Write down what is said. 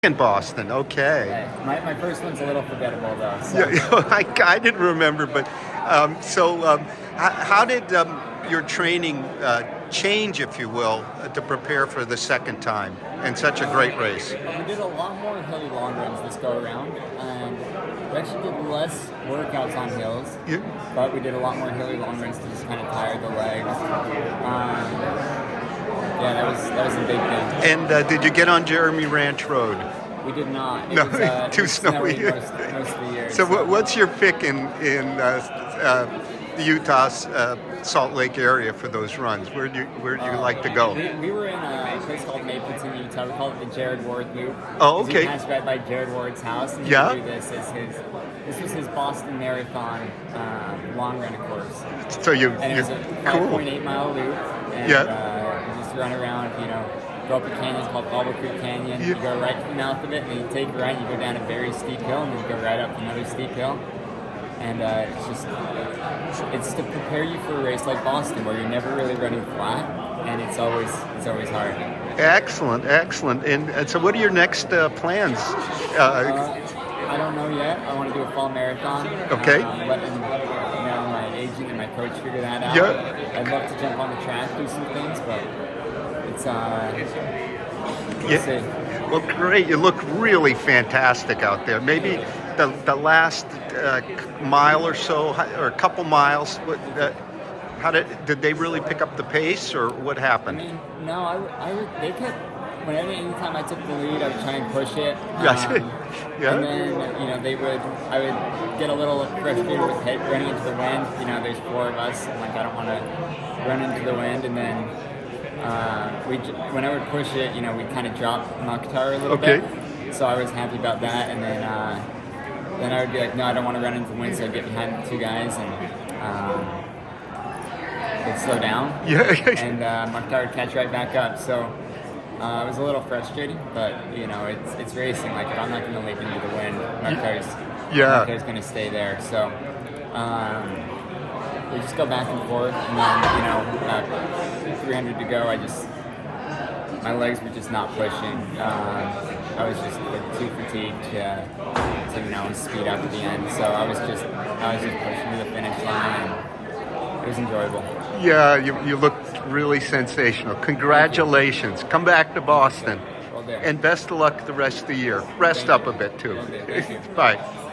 In Boston, okay. My first one's a little forgettable though. So. Yeah, I didn't remember, but how did your training change, if you will, to prepare for the second time and such a great race? We did a lot more hilly long runs this go around, and we actually did less workouts on hills. Yeah. But we did a lot more hilly long runs to just kind of tire the legs. Yeah, that was a big thing. And did you get on Jeremy Ranch Road? We did not. It No, was, too it was snowy. most of the year. So what's your pick in the Utah Salt Lake area for those runs? Where do you like to go? We were in a place called Mapleton, Utah. We call it the Jared Ward Loop. Oh, okay. We passed right by Jared Ward's house, and Yeah. we do this as this was his Boston Marathon long run course. So And it was a cool. 5.8 mile loop, and you just run around, go up a canyon called Bobble Creek Canyon. Yeah. You go right to the mouth of it, and then you take a right, you go down a very steep hill, and then you go right up another steep hill. And it's to prepare you for a race like Boston, where you're never really running flat, and it's always hard. Excellent. And so what are your next plans? I don't know yet. I want to do a fall marathon. Okay. Letting my agent and my coach figure that out. Yeah. I'd love to jump on the track, do some things, but it's we'll see. Well, great. You look really fantastic out there. Maybe the last mile or so, or a couple miles. How did they really pick up the pace, or what happened? I mean, no, they kept. Anytime I took the lead, I would try and push it. Yeah. And then, I would get a little frustrated with running into the wind. There's four of us. I'm like, I don't want to run into the wind. And then when I would push it, we kind of dropped Mukhtar a little bit. So I was happy about that. And then I would be like, no, I don't want to run into the wind. So I'd get behind the two guys and it'd slow down. Yeah. And Mukhtar would catch right back up. So it was a little frustrating, but it's racing. Like, if I'm not going to leap into the wind, Mukhtar's going to stay there. So we just go back and forth, and then 300 to go. My legs were just not pushing. I was just too fatigued to speed up at the end. So I was just pushing to the finish line, and it was enjoyable. Yeah, you look really sensational. Congratulations. Come back to Boston. Will do. And best of luck the rest of the year. Rest up a bit, too. Will do. Thank you. Bye.